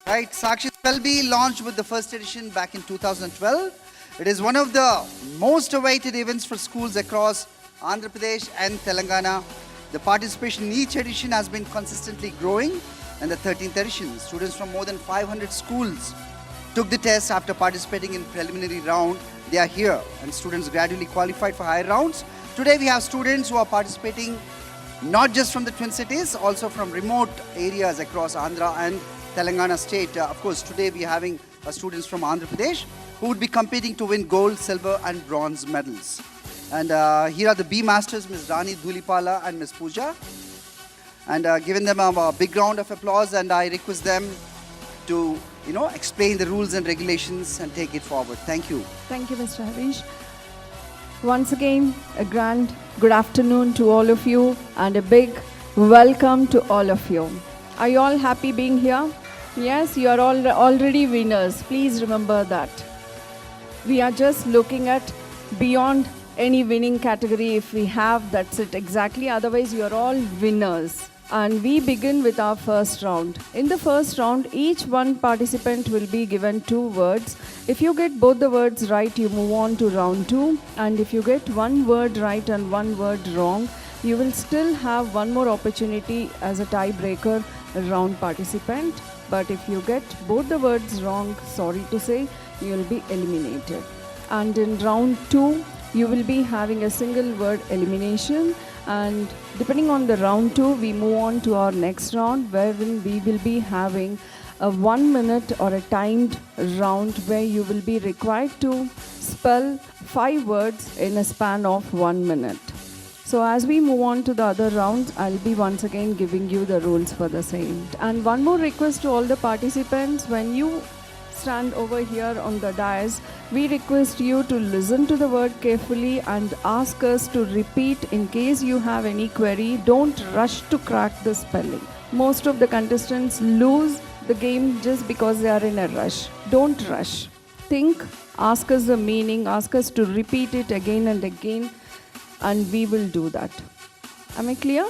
Right, Sakshi Spellbee launched with the first edition back in 2012. It is one of the most awaited events for schools across Andhra Pradesh and Telangana. The participation in each edition has been consistently growing, and the 13th edition, students from more than 500 schools took the test after participating in preliminary round. They are here, and students gradually qualified for higher rounds. Today we have students who are participating not just from the Twin Cities, also from remote areas across Andhra and Telangana state. Of course, today we are having students from Andhra Pradesh who would be competing to win gold, silver and bronze medals. And here are the B Masters, Ms. Rani Dhulipala and Ms. Pooja. And giving them a big round of applause, and I request them to, explain the rules and regulations and take it forward. Thank you. Thank you, Mr. Harish. Once again, a grand good afternoon to all of you and a big welcome to all of you. Are you all happy being here? Yes, you are all already winners. Please remember that. We are just looking at beyond any winning category. If we have, that's it exactly. Otherwise, you are all winners. And we begin with our first round. In the first round, each one participant will be given 2 words. If you get both the words right, you move on to round 2. And if you get 1 word right and 1 word wrong, you will still have 1 more opportunity as a tiebreaker round participant. But if you get both the words wrong, sorry to say, you will be eliminated. And in round 2, you will be having a single word elimination. And depending on the round 2, we move on to our next round, wherein we will be having a 1 minute or a timed round where you will be required to spell 5 words in a span of 1 minute. So as we move on to the other rounds, I'll be once again giving you the rules for the same. And one more request to all the participants: when you stand over here on the dais, we request you to listen to the word carefully and ask us to repeat in case you have any query. Don't rush to crack the spelling. Most of the contestants lose the game just because they are in a rush. Don't rush. Think, ask us the meaning, ask us to repeat it again and again, and we will do that. Am I clear?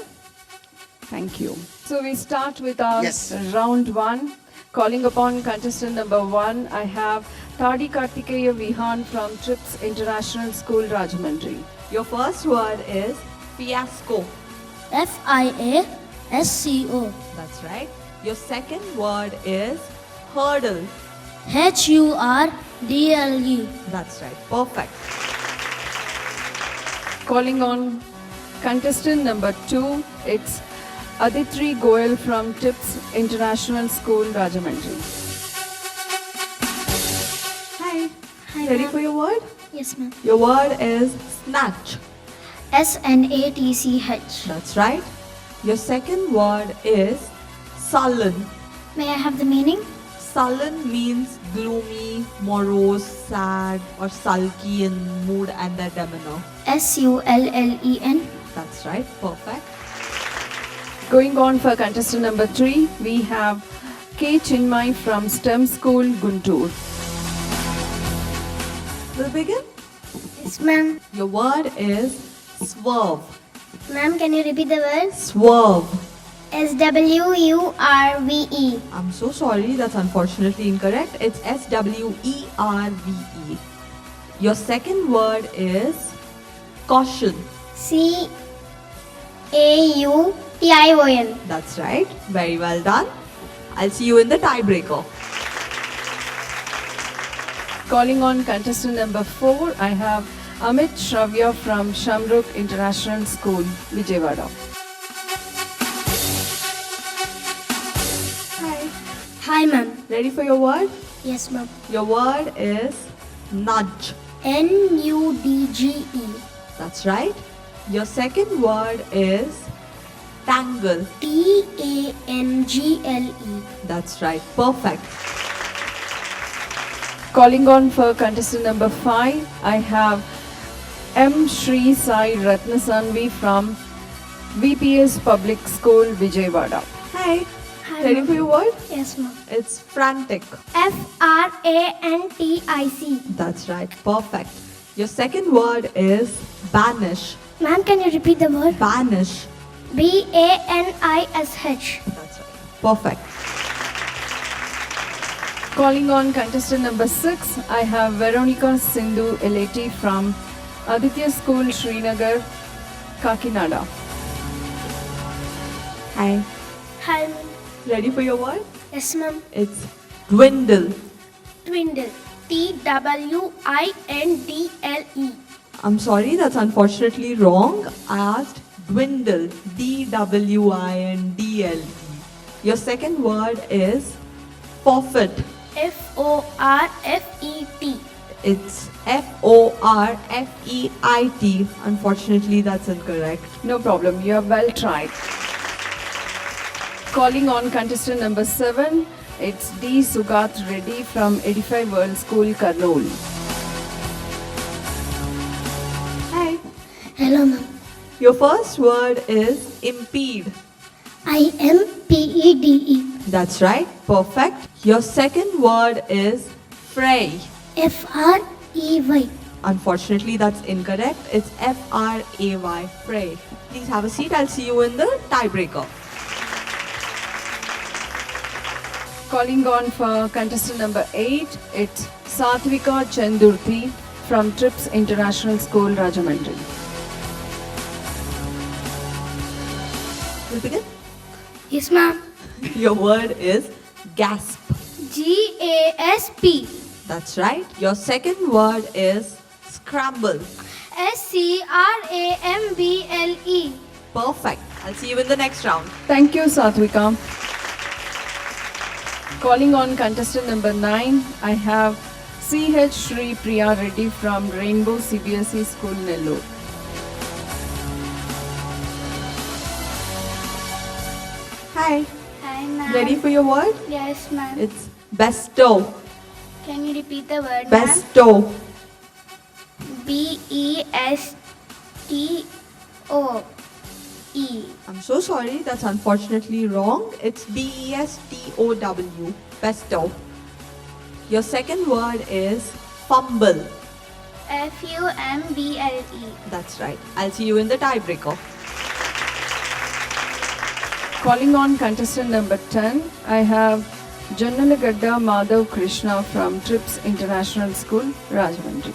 Thank you. So we start with our round 1. Calling upon contestant number 1, I have Thadi Kartikeya Vihan from TRIPS International School, Rajahmundry. Your first word is fiasco. FIASCO. That's right. Your second word is hurdle. HURDLE. That's right. Perfect. Calling on contestant number 2, it's Aditri Goel from TIPS International School, Rajahmundry. Hi. Hi, Ready ma'am. for your word? Yes, ma'am. Your word is snatch. SNATCH. That's right. Your second word is sullen. May I have the meaning? Sullen means gloomy, morose, sad, or sulky in mood and their demeanor. SULLEN. That's right. Perfect. Going on for contestant number 3, we have K. Chinmay from STEM School, Guntur. We'll begin. Yes, ma'am. Your word is swerve. Ma'am, can you repeat the word? Swerve. SWURVE. I'm so sorry, that's unfortunately incorrect. It's SWERVE. Your second word is caution. CAUTION. That's right. Very well done. I'll see you in the tiebreaker. Calling on contestant number 4, I have Amit Shravya from Shamrukh International School, Vijayawada. Hi. Hi, ma'am. Ready for your word? Yes, ma'am. Your word is nudge. NUDGE. That's right. Your second word is tangle. TANGLE. That's right. Perfect. Calling on for contestant number 5, I have M. Shri Sai Ratnasanvi from VPS Public School, Vijayawada. Hi. Hi, Ready ma'am. for your word? Yes, ma'am. It's frantic. FRANTIC. That's right. Perfect. Your second word is banish. Ma'am, can you repeat the word? Banish. BANISH. That's right. Perfect. Calling on contestant number 6, I have Veronica Sindhu Eleti from Aditya School, Srinagar, Kakinada. Hi. Hi, ma'am. Ready for your word? Yes, ma'am. It's dwindle. Twindle. Twindle. I'm sorry, that's unfortunately wrong. I asked dwindle. Dwindle. Your second word is forfeit. Forfet. It's forfeit. Unfortunately, that's incorrect. No problem, you have well tried. Calling on contestant number 7, it's D. Sugat Reddy from Edify World School, Kurnool. Hi. Hello, ma'am. Your first word is impede. IMPEDE. That's right. Perfect. Your second word is fray. FREY. Unfortunately, that's incorrect. It's FRAY. Fray. Please have a seat. I'll see you in the tiebreaker. Calling on for contestant number 8, it's Satvika Chandurthi from Trips International School, Rajahmundry. We'll begin. Yes, ma'am. Your word is gasp. GASP. That's right. Your second word is scramble. SCRAMBLE. Perfect. I'll see you in the next round. Thank you, Satvika. Calling on contestant number 9, I have CH Sri Priya Reddy from Rainbow CBSE School, Nellore. Hi. Hi, ma'am. Ready for your word? Yes, ma'am. It's bestow. Can you repeat the word, ma'am? Bestow. BESTOE. I'm so sorry, that's unfortunately wrong. It's BESTOW. Bestow. Your second word is fumble. FUMBLE. That's right. I'll see you in the tiebreaker. Calling on contestant number 10, I have Jannalagadda Madhav Krishna from Trips International School, Rajahmundry.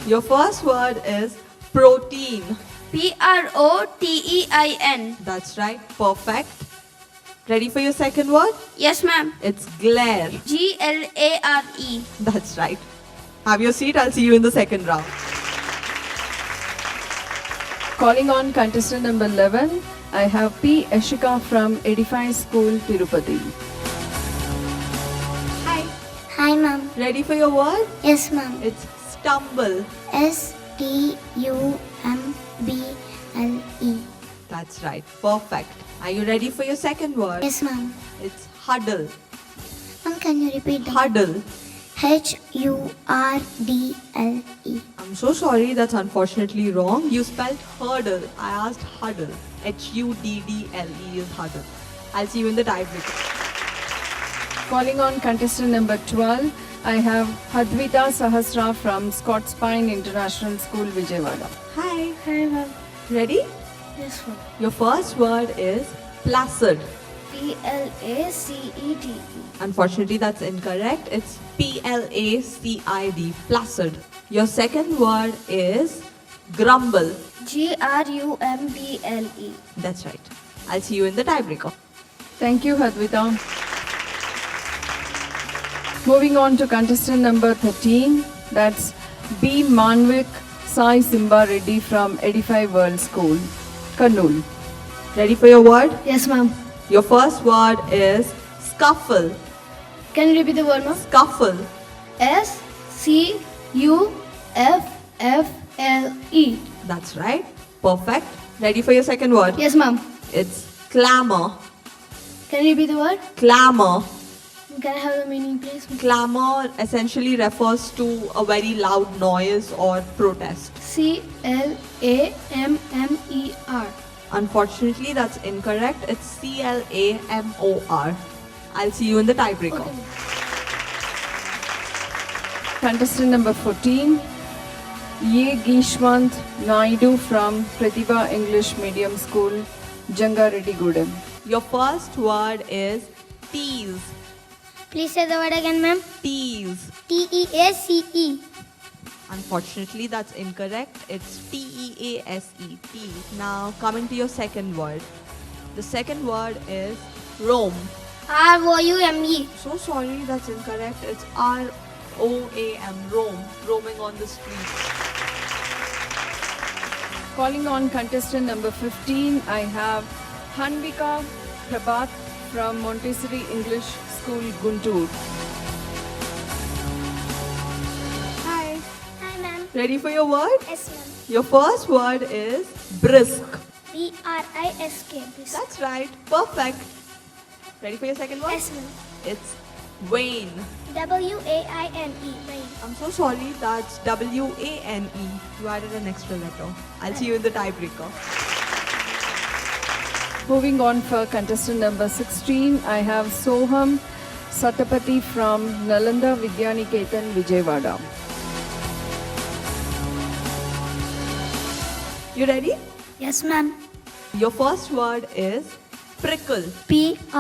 Your first word is protein. PROTEIN. That's right. Perfect. Ready for your second word? Yes, ma'am. It's glare. GLARE. That's right. Have your seat. I'll see you in the second round. Calling on contestant number 11, I have P. Ashika from Edify School, Tirupati. Hi. Hi, ma'am. Ready for your word? Yes, ma'am. It's stumble. STUMBLE. That's right. Perfect. Are you ready for your second word? Yes, ma'am. It's huddle. Ma'am, can you repeat that? Huddle. HURDLE. I'm so sorry, that's unfortunately wrong. You spelled hurdle. I asked huddle. HUDDLE is huddle. I'll see you in the tiebreaker. Calling on contestant number 12, I have Hadvita Sahasra from Scots Pine International School, Vijayawada. Hi. Hi, ma'am. Ready? Yes, ma'am. Your first word is placid. PLACED. Unfortunately, that's incorrect. It's PLACID. Placid. Your second word is grumble. GRUMBLE. That's right. I'll see you in the tiebreaker. Thank you, Hadvita. Moving on to contestant number 13, that's B. Manvik Sai Simba Reddy from Edify World School, Kurnool. Ready for your word? Yes, ma'am. Your first word is scuffle. Can you repeat the word, ma'am? Scuffle. SCUFFLE. That's right. Perfect. Ready for your second word? Yes, ma'am. It's clamor. Can you repeat the word? Clamor. Can I have the meaning, please? Clamor essentially refers to a very loud noise or protest. CLAMMER. Unfortunately, that's incorrect. It's CLAMOR. I'll see you in the tiebreaker. Okay. Contestant number 14, Ye Gishwant Naidu from Pratibha English Medium School, Jangareddy Gudem. Your first word is tease. Please say the word again, ma'am. Tease. T-E-A-C-E. Unfortunately, that's incorrect. It's T-E-A-S-E. Tease. Now, coming to your second word. The second word is roam. R-O-U-M-E. So sorry, that's incorrect. It's R-O-A-M. Roam. Roaming on the street. Calling on contestant number 15, I have Hanvika Prabhat from Montessori English School, Guntur. Hi. Hi, ma'am. Ready for your word? Yes, ma'am. Your first word is brisk. B-R-I-S-K. That's right. Perfect. Ready for your second word? Yes, ma'am. It's Wayne. W-A-I-N-E. Wayne. I'm so sorry, that's W-A-N-E. You added an extra letter. I'll see you in the tiebreaker. Moving on for contestant number 16, I have Soham Satapathy from Nalanda Vidyaniketan, Vijayawada. You ready? Yes, ma'am. Your first word is prickle. P-R-I-C-K-L-E.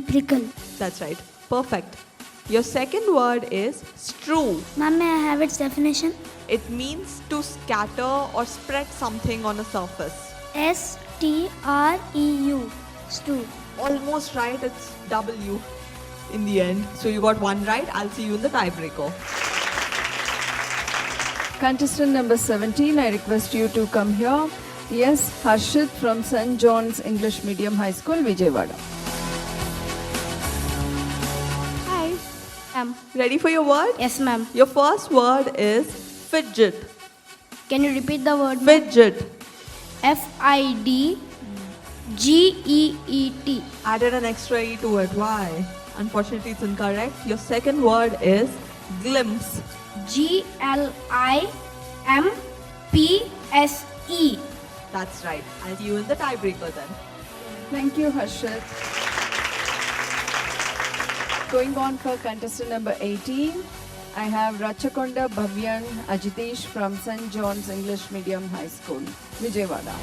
Prickle. That's right. Perfect. Your second word is strew. Ma'am, may I have its definition? It means to scatter or spread something on a surface. S-T-R-E-U. Stew. Almost right, it's W in the end. So you got one right. I'll see you in the tiebreaker. Contestant number 17, I request you to come here. Yes, Harshit from St. John's English Medium High School, Vijayawada. Hi. Ma'am. Ready for your word? Yes, ma'am. Your first word is fidget. Can you repeat the word, ma'am? Fidget. F-I-D-G-E-E-T. Added an extra E to it. Why? Unfortunately, it's incorrect. Your second word is glimpse. G-L-I-M-P-S-E. That's right. I'll see you in the tiebreaker then. Thank you, Harshit. Going on for contestant number 18, I have Rachakonda Bhavyan Ajitesh from St. John's English Medium High School, Vijayawada.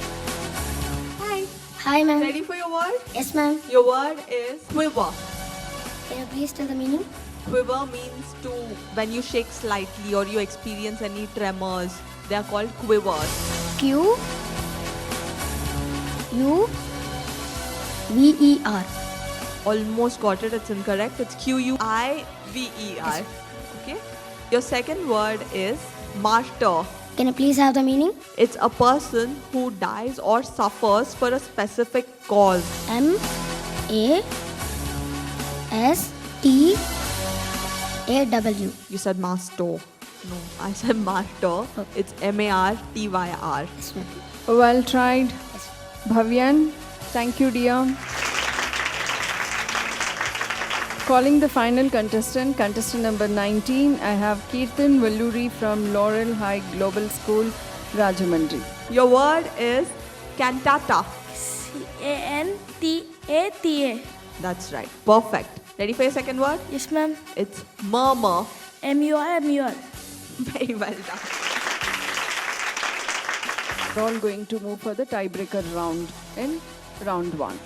Hi. Hi, ma'am. Ready for your word? Yes, ma'am. Your word is quiver. Can you please tell the meaning? Quiver means to when you shake slightly or you experience any tremors. They are called quivers. Q U V E R. Almost got it. It's incorrect. It's Q-U-I-V-E-R. Okay. Your second word is martyr. Can you please have the meaning? It's a person who dies or suffers for a specific cause. M-A-S-T-A-W. You said master. No, I said martyr. It's M-A-R-T-Y-R. Yes, ma'am. Well tried, Yes. Bhavyan. Thank you, dear. Calling the final contestant, contestant number 19, I have Kirtan Valluri from Laurel High Global School, Rajahmundry. Your word is cantata. C-A-N-T-A-T-A. That's right. Perfect. Ready for your second word? Yes, ma'am. It's murmur. M-U-R-M-U-R. Very well done. We're all going to move for the tiebreaker round in round 1.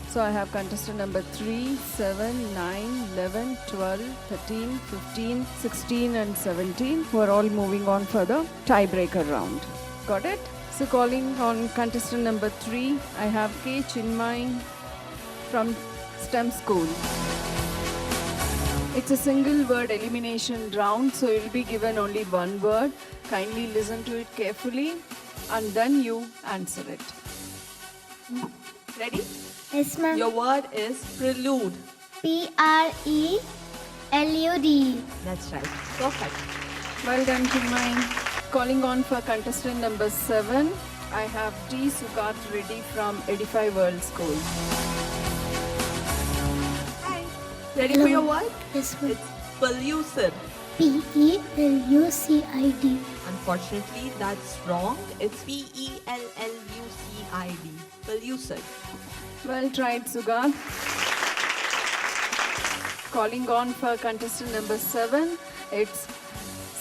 So I have contestant number 3, 7, 9, 11, 12, 13, 15, 16 and 17 who are all moving on for the tiebreaker round. Got it? So calling on contestant number 3, I have K. Chinmay from STEM School. It's a single word elimination round, so you'll be given only one word. Kindly listen to it carefully and then you answer it. Ready? Yes, ma'am. Your word is prelude. P-R-E-L-U-D. That's right. Perfect. Well done, Chinmay. Calling on for contestant number 7, I have T. Sugat Reddy from Edify World School. Hi. Ready for your word? Yes, ma'am. It's pellucid. P-E-L-U-C-I-D. Unfortunately, that's wrong. It's P-E-L-L-U-C-I-D. Pellucid. Well tried, Sugat. Calling on for contestant number 7, it's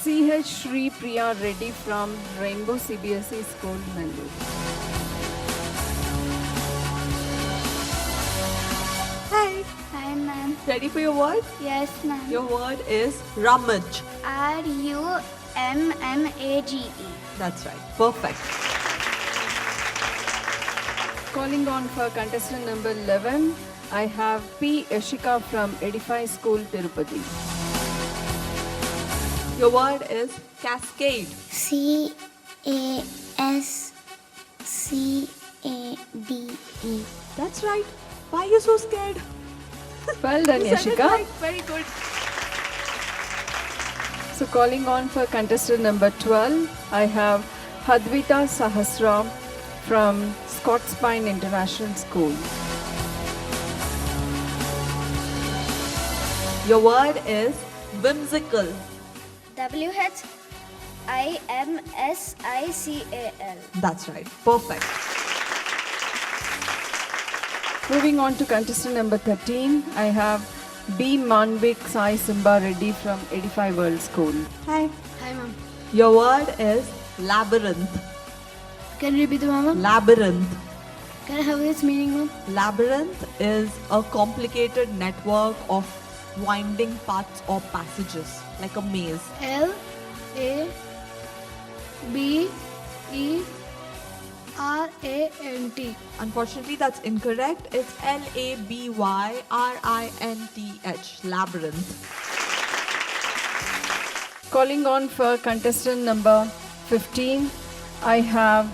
C.H. Sri Priya Reddy from Rainbow CBSE School, Nellore. Hi. Hi, ma'am. Ready for your word? Yes, ma'am. Your word is rummage. Rummage. That's right. Perfect. Calling on for contestant number 11, I have P. Yashika from Edify School, Tirupati. Your word is cascade. Cascade. That's right. Why are you so scared? Well done, You said it Yashika. right. Very good. So calling on for contestant number 12, I have Hadvita Sahasra from Scots Pine International School. Your word is whimsical. WHIMSICAL. That's right. Perfect. Moving on to contestant number 13, I have B. Manvik Sai Simba Reddy from Edify World School. Hi. Hi, ma'am. Your word is labyrinth. Can you repeat the ma'am? Labyrinth. Can I have its meaning, ma'am? Labyrinth is a complicated network of winding paths or passages, like a maze. LABYRANT. Unfortunately, that's incorrect. It's LABYRINTH. Labyrinth. Calling on for contestant number 15, I have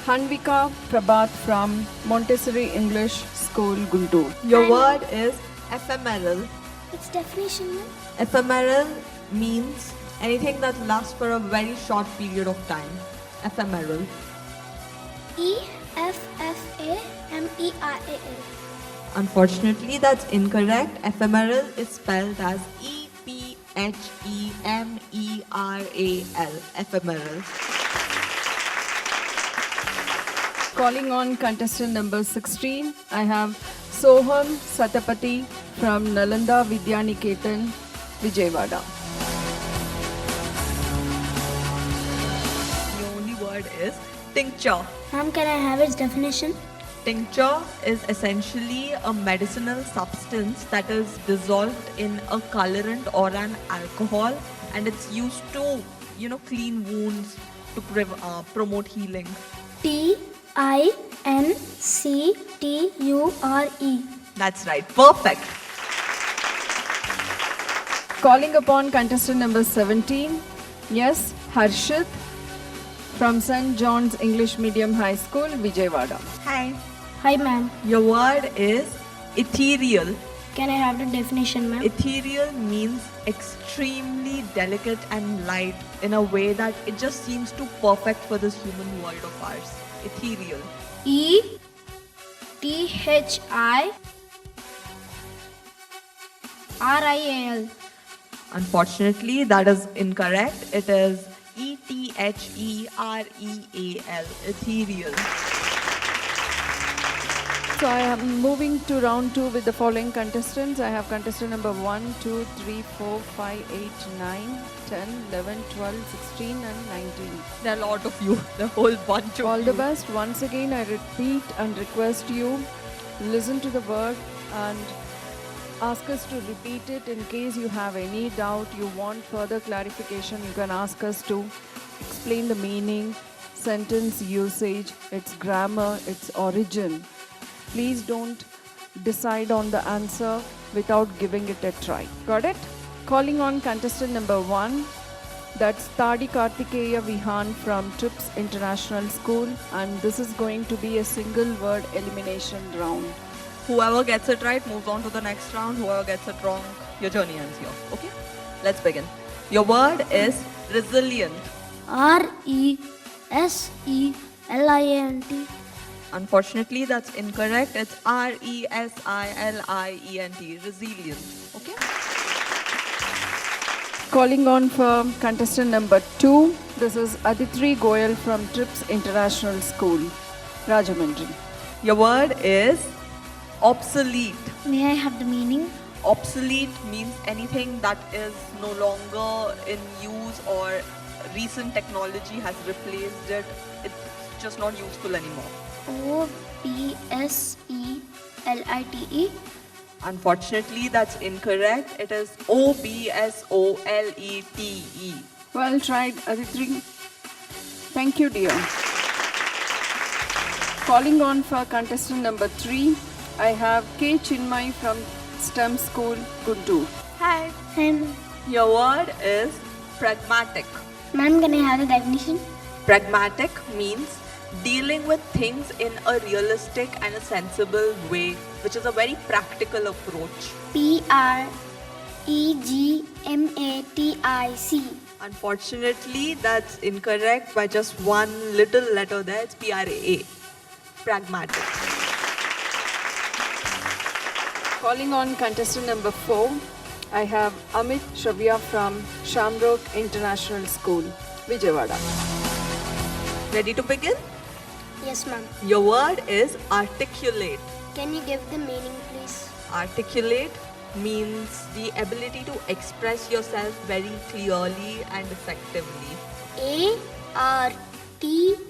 Hanvika Prabhat from Montessori English School, Guntur. Your word is ephemeral. Its definition, ma'am? Ephemeral means anything that lasts for a very short period of time. Ephemeral. EFFAMERAL. Unfortunately, that's incorrect. Ephemeral is spelled as EPHEMERAL. Ephemeral. Calling on contestant number 16, I have Soham Satapati from Nalanda Vidyaniketan, Vijayawada. The only word is tincture. Ma'am, can I have its definition? Tincture is essentially a medicinal substance that is dissolved in a colorant or an alcohol, and it's used to, clean wounds to promote healing. TINCTURE. That's right. Perfect. Calling upon contestant number 17, yes, Harshit from St. John's English Medium High School, Vijayawada. Hi. Hi, ma'am. Your word is ethereal. Can I have the definition, ma'am? Ethereal means extremely delicate and light in a way that it just seems too perfect for this human world of ours. Ethereal. ETHIRIAL. Unfortunately, that is incorrect. It is ETHEREAL. Ethereal. So I am moving to round 2 with the following contestants. I have contestant number 1, 2, 3, 4, 5, 8, 9, 10, 11, 12, 16 and 19. There are a lot of you. The whole bunch of All you. the best. Once again, I repeat and request you, listen to the word and ask us to repeat it. In case you have any doubt, you want further clarification, you can ask us to explain the meaning, sentence usage, its grammar, its origin. Please don't decide on the answer without giving it a try. Got it? Calling on contestant number 1, that's Tadi Kartikeya Vihan from TRIPS International School, and this is going to be a single word elimination round. Whoever gets it right moves on to the next round. Whoever gets it wrong, your journey ends here. Okay? Let's begin. Your word is resilient. RESELIANT. Unfortunately, that's incorrect. It's RESILIENT. Resilient. Okay? Calling on for contestant number 2, this is Aditri Goyal from TRIPS International School, Rajahmundry. Your word is obsolete. May I have the meaning? Obsolete means anything that is no longer in use or recent technology has replaced it. It's just not useful anymore. OBSELITE. Unfortunately, that's incorrect. It is OBSOLETE. Well tried, Aditri. Thank you, dear. Calling on for contestant number 3, I have K. Chinmay from STEM School, Guntur. Hi. Hi, ma'am. Your word is pragmatic. Ma'am, can I have the definition? Pragmatic means dealing with things in a realistic and a sensible way, which is a very practical approach. PREGMATIC. Unfortunately, that's incorrect by just one little letter there. It's PRA. Pragmatic. Calling on contestant number 4, I have Amit Shravya from Shamrock International School, Vijayawada. Ready to begin? Yes, ma'am. Your word is articulate. Can you give the meaning, please? Articulate means the ability to express yourself very clearly and effectively. ARTICULATE.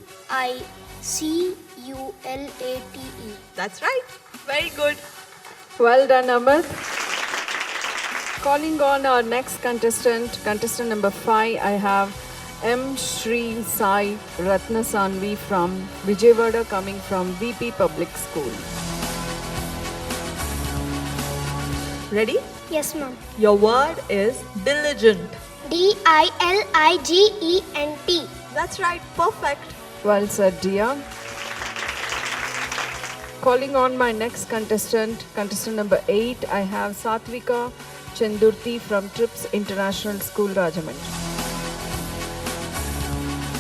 That's right. Very good. Well done, Amit. Calling on our next contestant, contestant number 5, I have M. Shri Sai Ratnasanvi from Vijayawada, coming from VP Public School. Ready? Yes, ma'am. Your word is diligent. DILIGENT. That's right. Perfect. Well said, dear. Calling on my next contestant, contestant number 8, I have Satvika Chendurti from Trips International School, Rajahmundry.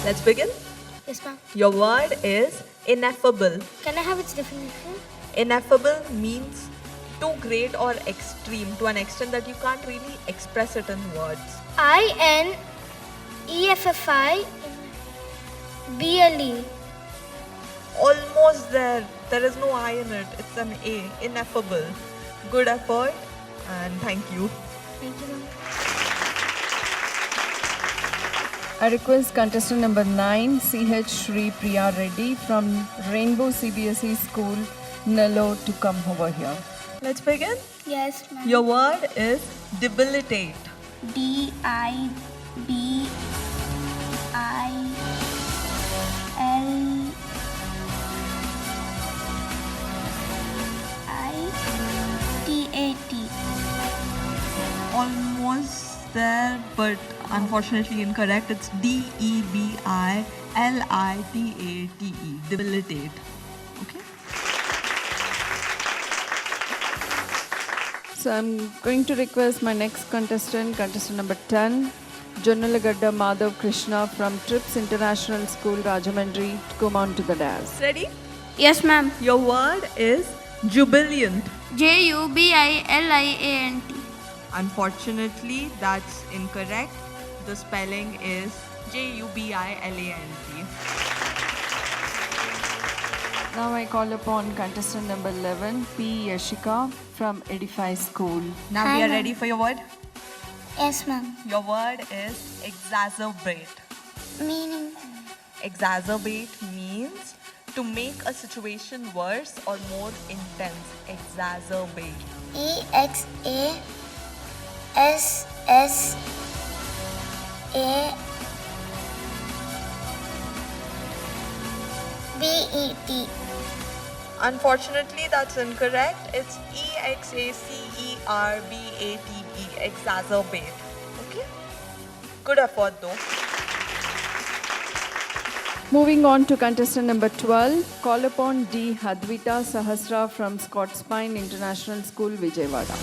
Let's begin. Yes, ma'am. Your word is ineffable. Can I have its definition? Ineffable means too great or extreme to an extent that you can't really express it in words. INEFFIBLE. Almost there. There is no I in it. It's an A. Ineffable. Good effort and thank you. Thank you, ma'am. I request contestant number 9, CH Shri Priya Reddy from Rainbow CBSE School, Nellore, to come over here. Let's begin. Yes, ma'am. Your word is debilitate. DIBILITAT. Almost there, but unfortunately incorrect. It's DEBILITATE. Debilitate. Okay. So I'm going to request my next contestant, contestant number 10, Jonnalagadda Madhav Krishna from Trips International School, Rajahmundry, to come on to the dais. Ready? Yes, ma'am. Your word is jubilant. JUBILIANT. Unfortunately, that's incorrect. The spelling is JUBILANT. Now I call upon contestant number 11, P. Yashika from Edify School. Now Hi, we are ma'am. ready for your word. Yes, ma'am. Your word is exacerbate. Meaning? Exacerbate means to make a situation worse or more intense. Exacerbate. EXASSABET. Unfortunately, that's incorrect. It's EXACERBATE. Exacerbate. Okay? Good effort though. Moving on to contestant number 12, call upon D. Hadvita Sahasra from Scottspine International School, Vijayawada.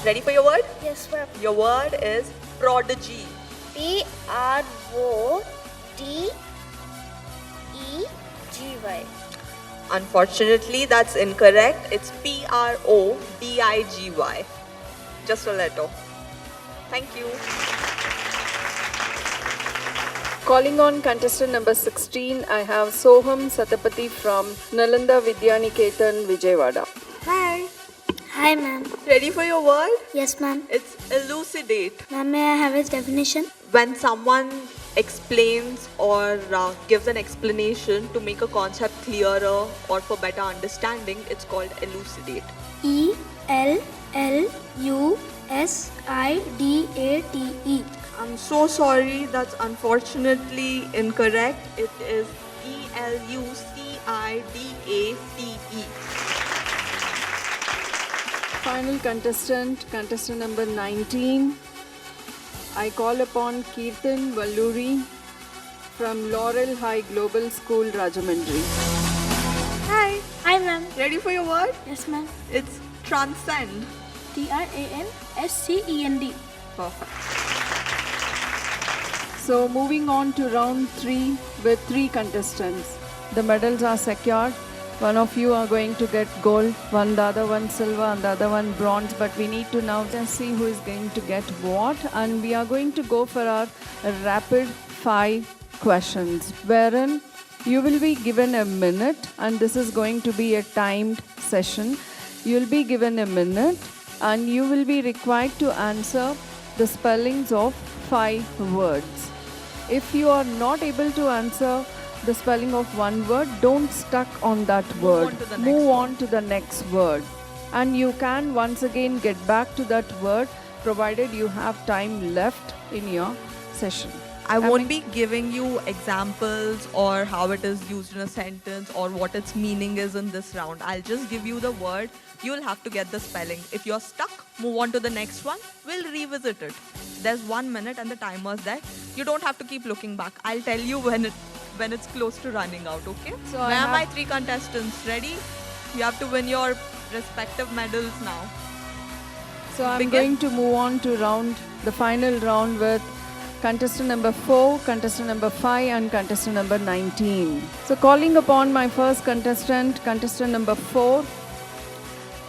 Ready for your word? Yes, ma'am. Your word is prodigy. PRODEGY. Unfortunately, that's incorrect. It's PRODIGY. Just a letter. Thank you. Calling on contestant number 16, I have Soham Satapathy from Nalanda Vidyaniketan, Vijayawada. Hi. Hi, ma'am. Ready for your word? Yes, ma'am. It's elucidate. Ma'am, may I have its definition? When someone explains or gives an explanation to make a concept clearer or for better understanding, it's called elucidate. ELLUSIDATE. I'm so sorry, that's unfortunately incorrect. It is ELUCIDATE. Final contestant, contestant number 19. I call upon Kirtan Valluri from Laurel High Global School, Rajahmundry. Hi, Hi, ma'am. ready for your word? Yes, ma'am. It's transcend. TRANSCEND. Perfect. So moving on to round 3 with 3 contestants. The medals are secured. One of you are going to get gold, the other one silver, and the other one bronze. But we need to now just see who is going to get what. And we are going to go for our rapid 5 questions, wherein you will be given a minute, and this is going to be a timed session. You will be given a minute, and you will be required to answer the spellings of 5 words. If you are not able to answer the spelling of one word, don't stuck on that word. on to the next Move one. on to the next word. And you can once again get back to that word provided you have time left in your session. I won't be giving you examples or how it is used in a sentence or what its meaning is in this round. I'll just give you the word. You'll have to get the spelling. If you're stuck, move on to the next one. We'll revisit it. There's 1 minute and the timer's there. You don't have to keep looking back. I'll tell you when it's close to running out, okay? So I Where are have- my 3 contestants? Ready? You have to win your respective medals now. So I'm Begin. going to move on to the final round with contestant number 4, contestant number 5, and contestant number 19. So calling upon my first contestant number 4,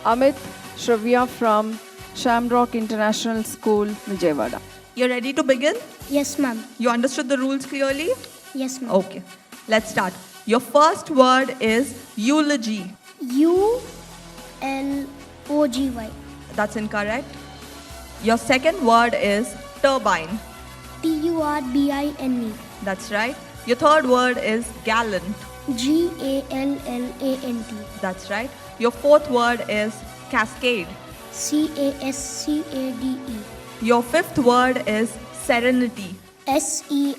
Amit Shravya from Shamrock International School, Vijayawada. You ready to begin? Yes, ma'am. You understood the rules clearly? Yes, ma'am. Okay, let's start. Your first word is eulogy. ULOGY. That's incorrect. Your second word is turbine. TURBINE. That's right. Your third word is gallant. GALLANT. That's right. Your fourth word is cascade. CASCADE. Your fifth word is serenity. SERENITY.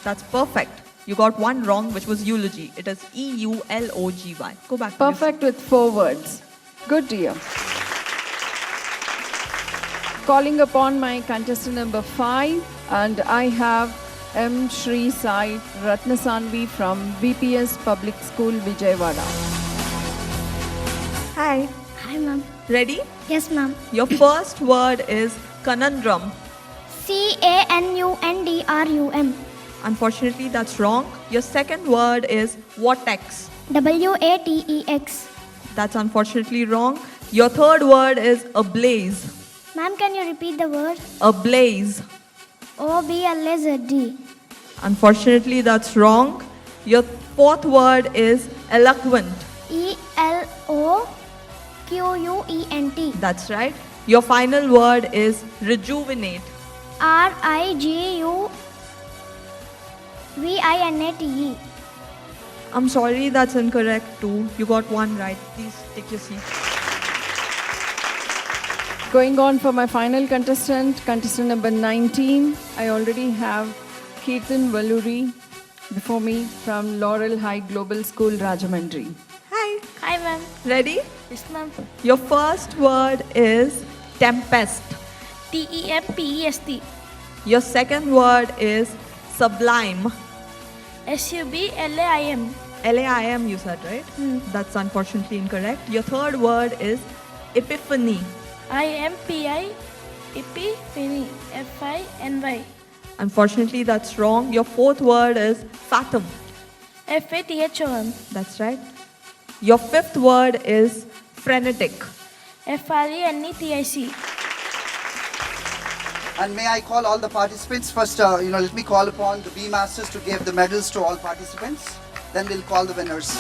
That's perfect. You got one wrong, which was eulogy. It is EULOGY. Go back. to Perfect with 4 words. Good dear. Calling upon my contestant number 5, and I have M. Shri Sai Ratnasanvi from VPS Public School, Vijayawada. Hi. Hi, ma'am. Ready? Yes, ma'am. Your first word is conundrum. CANUNDRUM. Unfortunately, that's wrong. Your second word is vortex. WATEX. That's unfortunately wrong. Your third word is ablaze. Ma'am, can you repeat the word? Ablaze. OBLAZD. Unfortunately, that's wrong. Your fourth word is eloquent. ELOQUENT. That's right. Your final word is rejuvenate. RIGUVINATE. I'm sorry, that's incorrect too. You got one right. Please take your seat. Going on for my final contestant number 19. I already have Kirtan Valluri before me from Laurel High Global School, Rajahmundry. Hi. Hi, ma'am. Ready? Yes, ma'am. Your first word is tempest. TEMPEST. Your second word is sublime. SUBLAIM. LAIM you said, right? That's unfortunately incorrect. Your third word is epiphany. IMPI. Epiphany. FINY. Unfortunately, that's wrong. Your fourth word is fathom. FATHOM. That's right. Your fifth word is frenetic. FRENETIC. And may I call all the participants? First, let me call upon the B Masters to give the medals to all participants. Then we'll call the winners.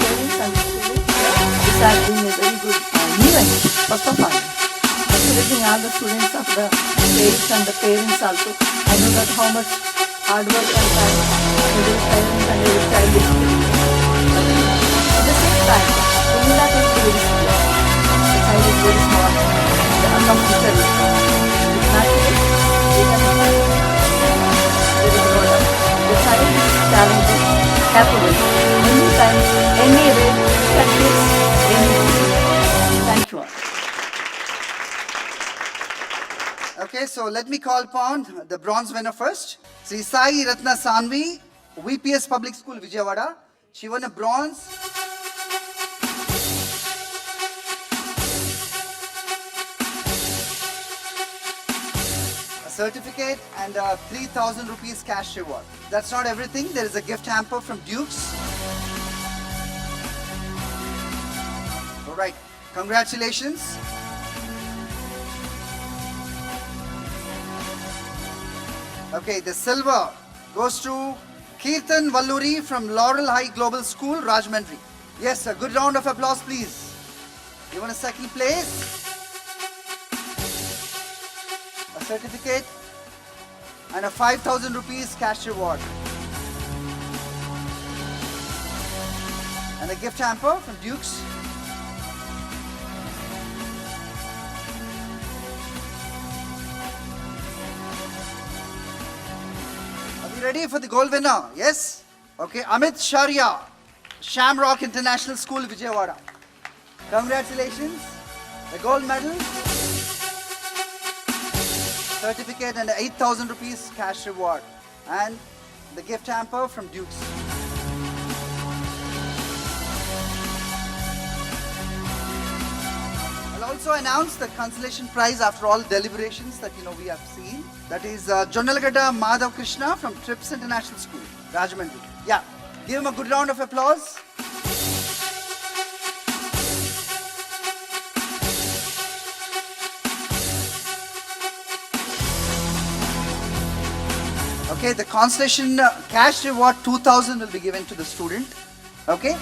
Parents and students, this has been a very good event, first of all. Encouraging all the students of the states and the parents also. I know that how much hard work and time every parent and every child is doing. At the same time, the impact is very serious. The child is very small. The unknown teacher is there. It's not it. They can there is no doubt. The child is talented, capable. Anytime, anywhere, can fix anything. Thank you all. Okay, so let me call upon the bronze winner first. Sri Sai Ratna Sanvi, VPS Public School, Vijayawada. She won a bronze. A certificate and a 3,000 rupees cash reward. That's not everything. There is a gift hamper from Dukes. All right, congratulations. Okay, the silver goes to Kirtan Valluri from Laurel High Global School, Rajahmundry. Yes, a good round of applause, please. You won a second place, a certificate, and a 5,000 rupees cash reward. And a gift hamper from Dukes. Ready for the gold winner? Yes? Okay, Amit Sharia, Shamrock International School, Vijayawada. Congratulations. The gold medal, certificate and 8,000 rupees cash reward. And the gift hamper from Dukes. I'll also announce the consolation prize after all deliberations that we have seen. That is Jonnalagada Madhav Krishna from Trips International School, Rajahmundry. Yeah, give him a good round of applause. Okay, the consolation cash reward 2,000 will be given to the student. Okay.